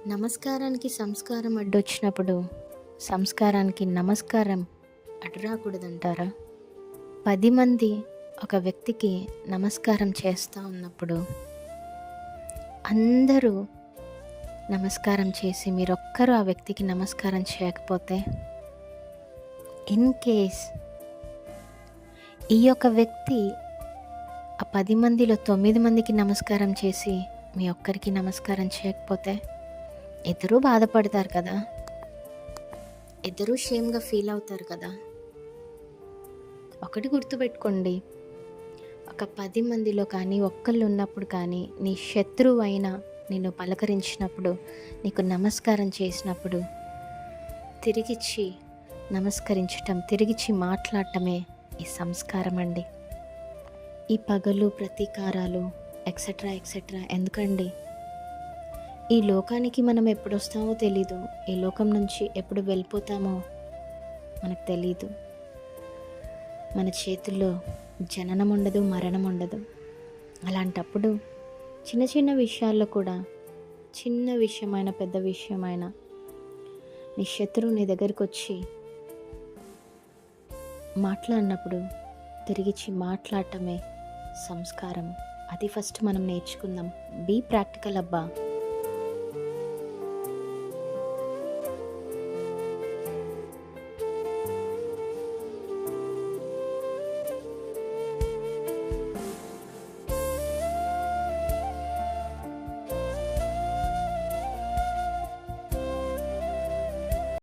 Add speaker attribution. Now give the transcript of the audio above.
Speaker 1: నమస్కారానికి సంస్కారం అడ్డొచ్చినప్పుడు సంస్కారానికి నమస్కారం అడ్డు రాకూడదంటారా? 10 మంది ఒక వ్యక్తికి నమస్కారం చేస్తూ ఉన్నప్పుడు అందరూ నమస్కారం చేసి మీరొక్కరు ఆ వ్యక్తికి నమస్కారం చేయకపోతే, ఇన్ కేస్ ఈ యొక్క వ్యక్తి ఆ 10 మందిలో 9 మందికి నమస్కారం చేసి మీ ఒక్కరికి నమస్కారం చేయకపోతే ఇద్దరూ బాధపడతారు కదా, ఇద్దరూ షేమ్గా ఫీల్ అవుతారు కదా. ఒకటి గుర్తుపెట్టుకోండి, ఒక 10 మందిలో కానీ ఒక్కళ్ళు ఉన్నప్పుడు కానీ నీ శత్రువు అయినా నిన్ను పలకరించినప్పుడు, నీకు నమస్కారం చేసినప్పుడు తిరిగిచ్చి నమస్కరించటం, తిరిగిచ్చి మాట్లాడటమే ఈ సంస్కారం అండి. ఈ పగలు, ప్రతీకారాలు ఎక్సెట్రా ఎక్సెట్రా ఎందుకండి? ఈ లోకానికి మనం ఎప్పుడు వస్తామో తెలీదు, ఈ లోకం నుంచి ఎప్పుడు వెళ్ళిపోతామో మనకు తెలీదు. మన చేతుల్లో జననం ఉండదు, మరణం ఉండదు. అలాంటప్పుడు చిన్న చిన్న విషయాల్లో కూడా, చిన్న విషయమైన పెద్ద విషయమైన, నీ శత్రువు నీ దగ్గరికి వచ్చి మాట్లాడినప్పుడు తిరిగిచ్చి మాట్లాడటమే సంస్కారం. అది ఫస్ట్ మనం నేర్చుకుందాం. బీ ప్రాక్టికల్ అబ్బా.